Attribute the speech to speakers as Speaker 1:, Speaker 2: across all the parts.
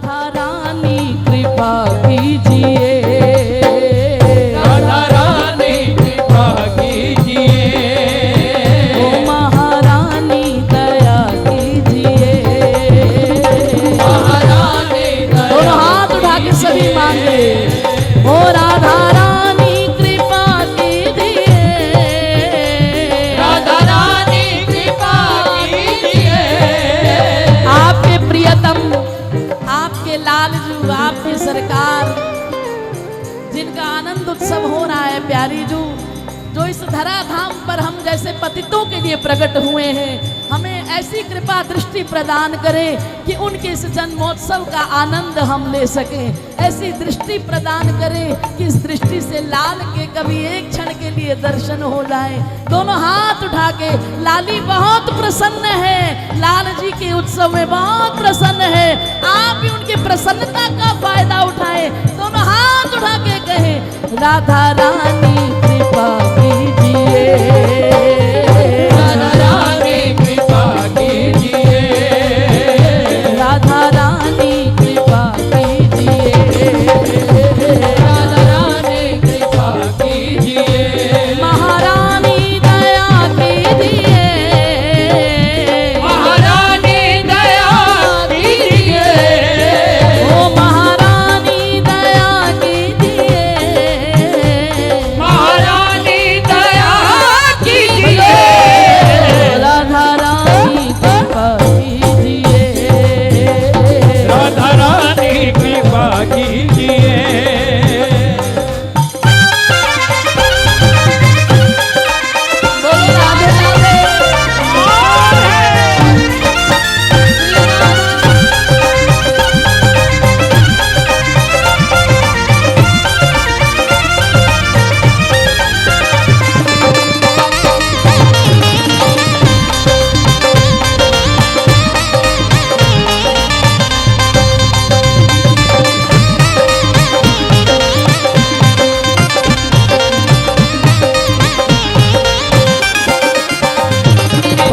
Speaker 1: राधा रानी कृपा कीजिए,
Speaker 2: राधा रानी कृपा कीजिए,
Speaker 1: ओ महारानी दया कीजिए।
Speaker 2: महारानी दया
Speaker 1: दोनों हाथ उठा के सभी मांगे, ओ राधा रानी कृपा कीजिए,
Speaker 2: राधा रानी कृपा कीजिए।
Speaker 1: आपके प्रियतम, आपके लालजू, आपकी सरकार जिनका आनंद उत्सव हो रहा है, प्यारी जू जो इस धरा धाम पर हम जैसे पतितों के लिए प्रकट हुए हैं, हमें ऐसी कृपा दृष्टि प्रदान करें कि उनके इस जन्मोत्सव का आनंद हम ले सकें। ऐसी दृष्टि प्रदान करें कि इस दृष्टि से लाल के कभी एक क्षण के लिए दर्शन हो जाए। दोनों हाथ उठा के, लाली बहुत प्रसन्न है, लाल जी के उत्सव में बहुत प्रसन्न है, आप भी उनकी प्रसन्नता का फायदा उठाएं। दोनों हाथ उठा के कहें, राधा रानी कृपा कीजिए,
Speaker 2: राधा रानी कृपा कीजिए,
Speaker 1: राधा रानी कृपा कीजिए,
Speaker 2: राधा रानी कृपा कीजिए,
Speaker 1: महारानी दया कीजिए,
Speaker 2: महारानी दया कीजिए,
Speaker 1: ओ महारानी दया कीजिए,
Speaker 2: महारानी दया कीजिए,
Speaker 1: राधा रानी कृपा कीजिए,
Speaker 2: राधा रानी कृपा कीजिए।
Speaker 1: बोलो राधे राधे।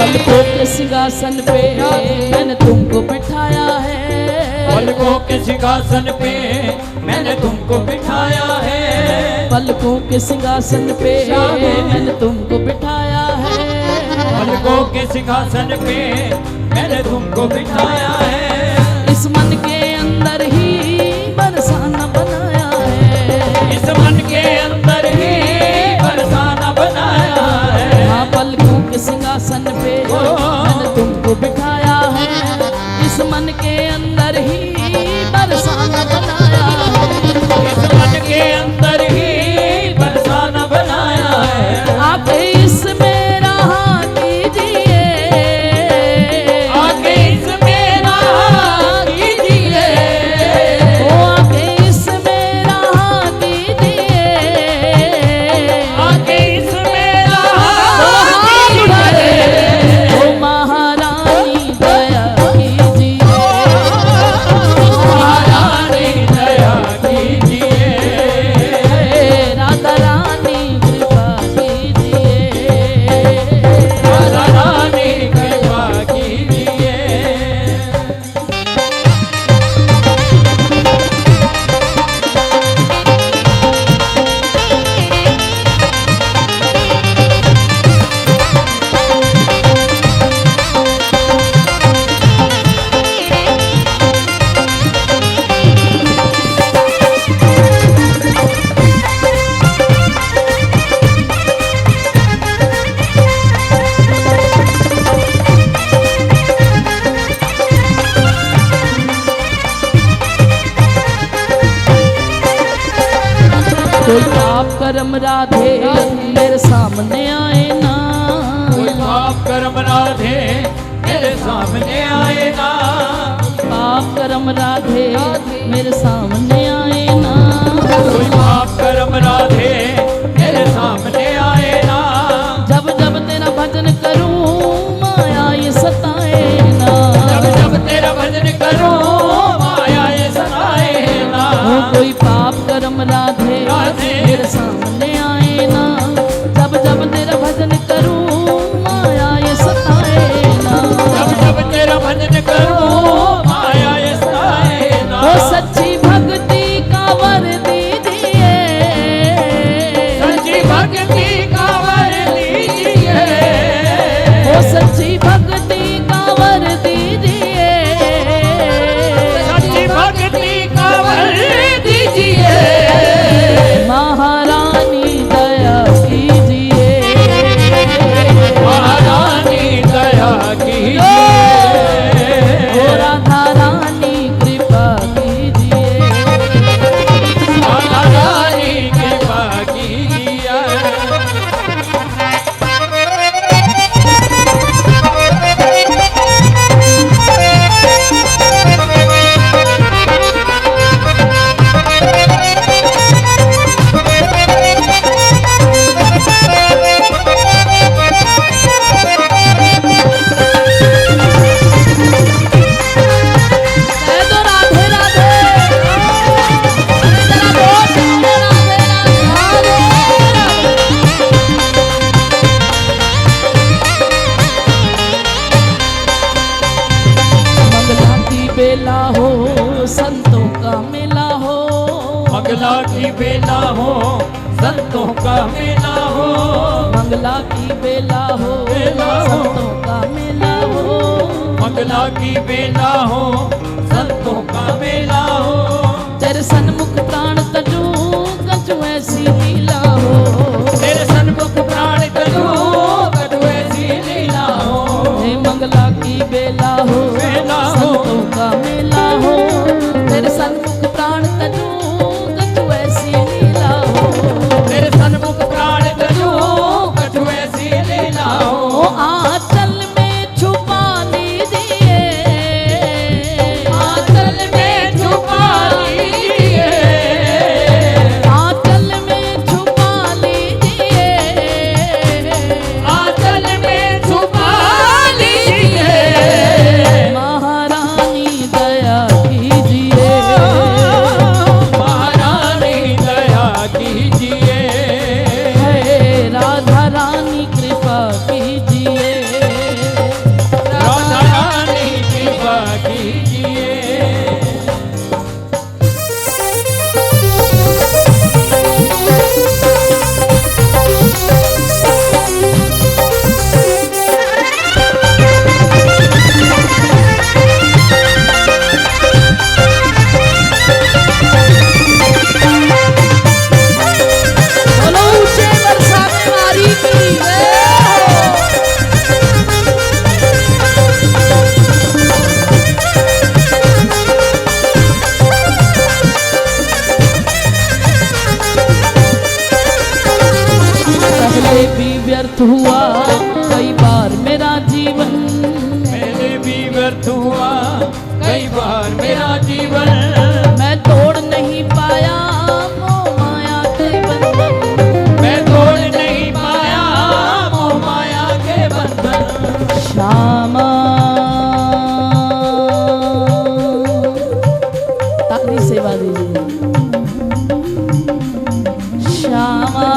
Speaker 1: पलकों के सिंहासन पे मैंने तुमको बिठाया है,
Speaker 2: पलकों के सिंहासन पे मैंने तुमको बिठाया है,
Speaker 1: पलकों के सिंहासन पे मैंने तुमको बिठाया है,
Speaker 2: पलकों के सिंहासन पे मैंने तुमको बिठाया है,
Speaker 1: इस मन के अंदर ही बरसाना बनाया है,
Speaker 2: इस मन के अंदर ही बरसाना बनाया है।
Speaker 1: हाँ पलकों के सिंहासन पे मैंने तुमको बिठाया है, इस मन के अंदर ही बरसाना बनाया है,
Speaker 2: इस मन के अंदर ही बरसाना बनाया है।
Speaker 1: आके इसमें रहा कीजिए,
Speaker 2: आके इसमें रहा कीजिए,
Speaker 1: ओ आके इसमें रहा कीजिए,
Speaker 2: आके इसमें
Speaker 1: तो
Speaker 2: रहा
Speaker 1: हाथ उठा
Speaker 2: कीजिए,
Speaker 1: के, ओ महारानी दया कीजिए,
Speaker 2: महारानी दया कीजिए,
Speaker 1: राधा रानी कृपा कीजिए,
Speaker 2: राधा रानी कृपा कीजिए।
Speaker 1: कोई पाप कर्म राधे मेरे सामने आए ना,
Speaker 2: कोई पाप कर्म राधे मेरे सामने आए ना,
Speaker 1: पाप कर्म राधे मेरे सामने आए ना,
Speaker 2: कोई पाप कर्म राधे मेरे सामने आए ना,
Speaker 1: जब जब तेरा भजन करूं माया ये सताए ना,
Speaker 2: जब जब तेरा भजन करूं माया ये सताए ना,
Speaker 1: हो कोई पाप कर्म राधे मेरे सामने आए ना, जब जब तेरा भजन करूं माया ये सताए ना,
Speaker 2: जब जब तेरा भजन करूं माया ये सताए ना,
Speaker 1: ओ बेला हो, संतों का मेला हो।
Speaker 2: मंगला की बेला हो, संतों का मेला हो।
Speaker 1: मंगला की बेला हो,
Speaker 2: बेला हो।
Speaker 1: संतों का मेला हो।
Speaker 2: मंगला की बेला हो, संतों का मेला हो।
Speaker 1: तेरे सन्मुख प्राण तजू कछु ऐसी लीला हो।
Speaker 2: तेरे सन्मुख प्राण कजू कजू ऐसी लीला हो।
Speaker 1: हे मंगला की बेला हो,
Speaker 2: बेला हो।
Speaker 1: संतों का मेला हो। तेरे सन्मुख प्राण तजू कछु ऐसी लीला हो।
Speaker 2: तेरे सन्मुख प्राण कजू कजू ऐसी लीला हो।
Speaker 1: ओ आंचल में छुपा लीजिए,
Speaker 2: आंचल में छुपा लीजिए।
Speaker 1: आंचल में छुपा लीजिए।
Speaker 2: आंचल में छुपा लीजिए।
Speaker 1: महारानी दया कीजिए,
Speaker 2: महारानी दया कीजिए।
Speaker 1: हे राधा रानी कृपा कीजिए।
Speaker 2: राधा रानी कृपा कीजिए।
Speaker 1: बोलो ऊंचे बरसाने वाली की जय हो। पहले भी व्यर्थ हुआ कई बार मेरा जीवन।
Speaker 2: पहले भी व्यर्थ हुआ कई बार मेरा जीवन।
Speaker 1: मैं तोड़ नहीं पाया मोह माया के बंधन।
Speaker 2: मैं तोड़ नहीं पाया मोह माया के बंधन।
Speaker 1: श्यामा ताली सेवा दीजिए। श्यामा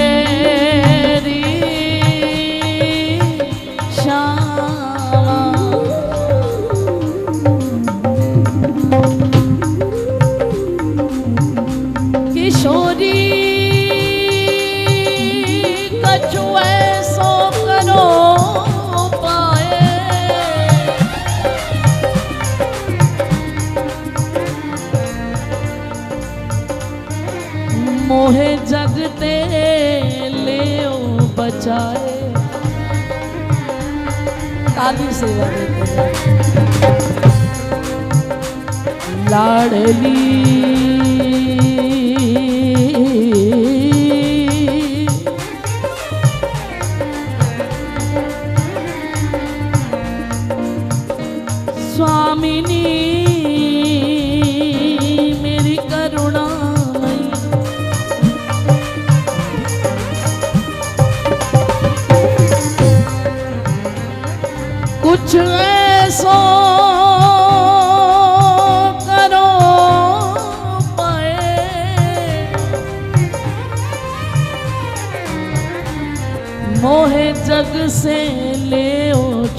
Speaker 1: तेरी श्यामा किशोरी कछु ऐसो करो पाए। मोहे जगते ले बचाए। ताली सेवा देते हैं। लाडली स्वामिनी मेरी करुणामयी। कुछ ऐसो करो पाए। मोहे जग से ले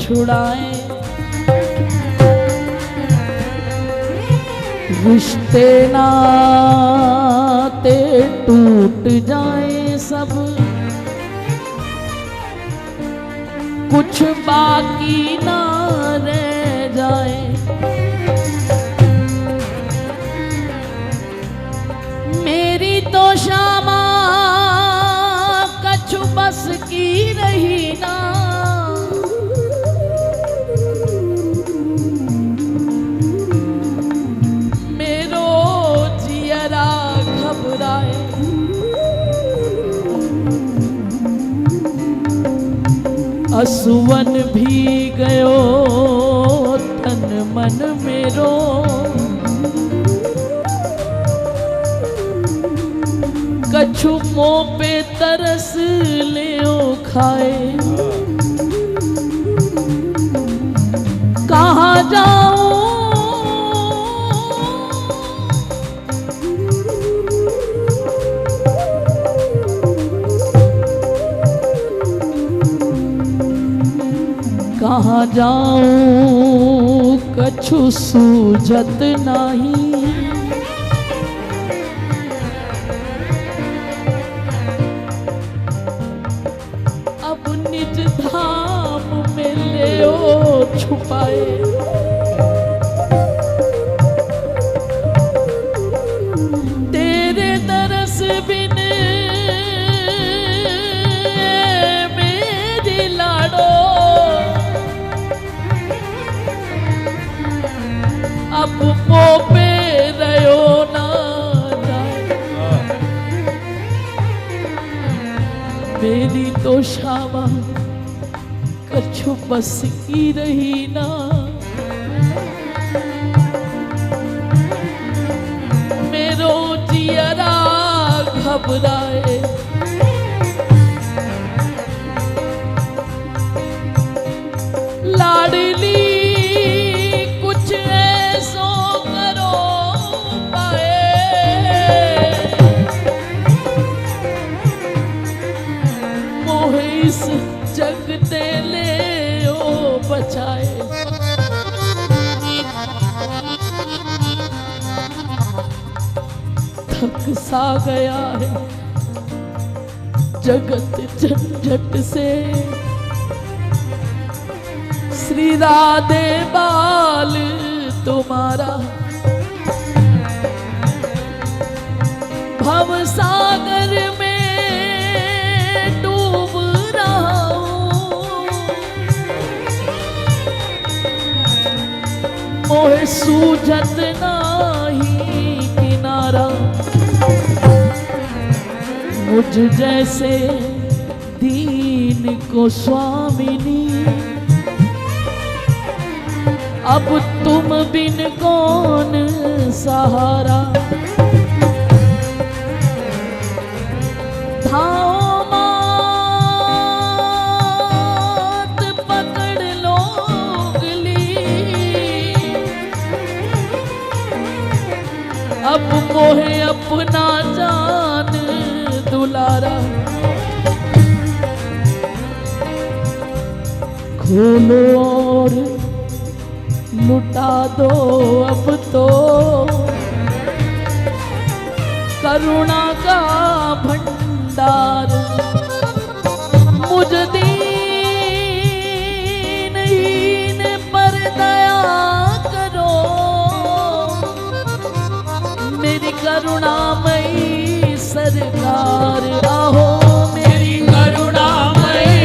Speaker 1: छुड़ाए। रिश्ते नाते टूट जाए सब, कुछ बाकी ना रह जाए। मेरी तो श्यामा कछु बस की रही ना। मेरो जियरा घबराए। असुवन भी गयो तन मन मेरो। कछु मोह पे तरस ले खाए। कहाँ जाऊं कहाँ जाऊं कछु सूझत नहीं। अब निज धाम में ले ओ छुपाए। तेरे दरस बिन मेरी लाडो अब पोपे रयो ना जाए। मेरी तो शामा कछु बस की रही ना। मेरो जियरा घबराए। लाडली कुछ ऐसो करो पाए। मोहे इस जग ते ले ओ बचाए। थक सा गया है जगत झंझट से। श्री राधे बाल तुम्हारा भव सागर में डूब रहा हूँ। मोहे सूझत नाही किनारा। मुझ जैसे दीन को स्वामिनी अब तुम बिन कौन सहारा। धाओ मात पकड़ लो गली अब मोहे अपना जान दुलारा। खोलो और लुटा दो अब तो करुणा का भंडार। मुझ दीनहीन पर दया करो। मेरी करुणामयी सरकार आहो। मेरी
Speaker 2: करुणामयी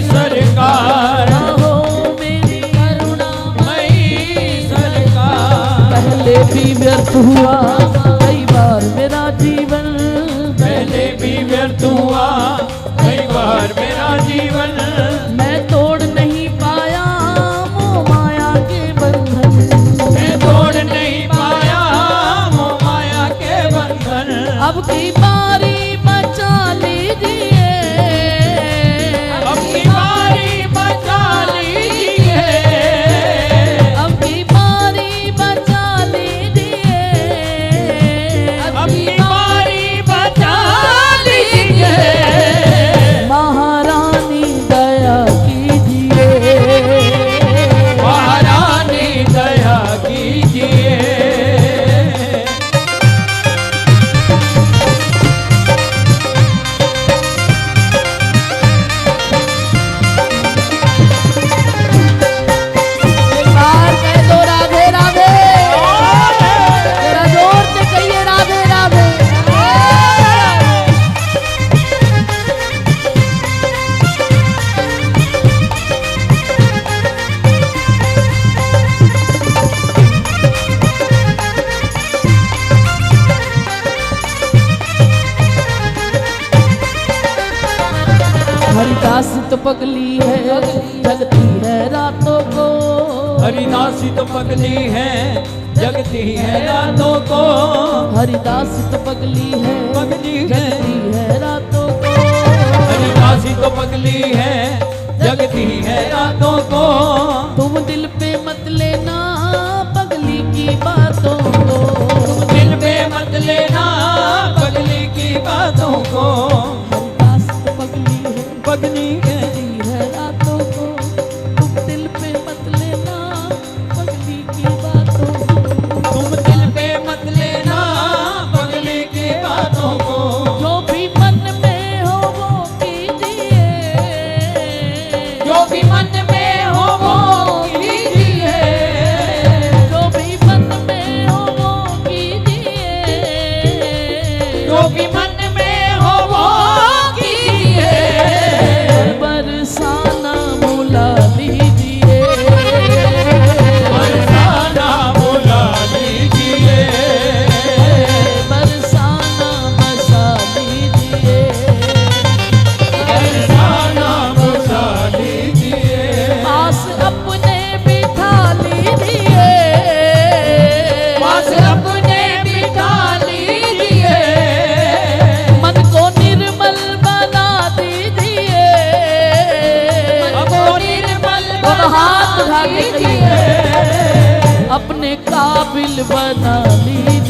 Speaker 2: सरकार
Speaker 1: आहो। मेरी
Speaker 2: करुणामयी सरकार।
Speaker 1: पहले भी व्यर्थ हुआ कई बार मेरा जीवन।
Speaker 2: पहले भी व्यर्थ हुआ कई बार मेरा जीवन।
Speaker 1: मैं तोड़ नहीं पाया मोह माया के बंधन।
Speaker 2: मैं तोड़ नहीं पाया मोह माया के बंधन।
Speaker 1: अब की बारी बचा लीजिए।
Speaker 2: अब की बारी बचा लीजिए।
Speaker 1: अब की बारी बचा लीजिए।
Speaker 2: अब की बारी बचा लीजिए।
Speaker 1: महारानी दया कीजिए।
Speaker 2: महारानी दया कीजिए।
Speaker 1: एक बार कह दो राधे राधे। जरा जोर से कहिए राधे राधे। हरिदास तो पगली है जगती है रातों को।
Speaker 2: हरिदासी तो पगली है जगती है रातों को।
Speaker 1: हरिदास तो पगली है
Speaker 2: पगली है
Speaker 1: जगती है रातों को।
Speaker 2: हरिदासी तो पगली है जगती है रातों को।
Speaker 1: तुम दिल पे मत लेना पगली की बातों को।
Speaker 2: दिल पे मत लेना पगली की बातों को।
Speaker 1: हरिदास तो पगली है
Speaker 2: पगली है
Speaker 1: जगती है रातों को। तुम दिल अपने काबिल बना लीजिए।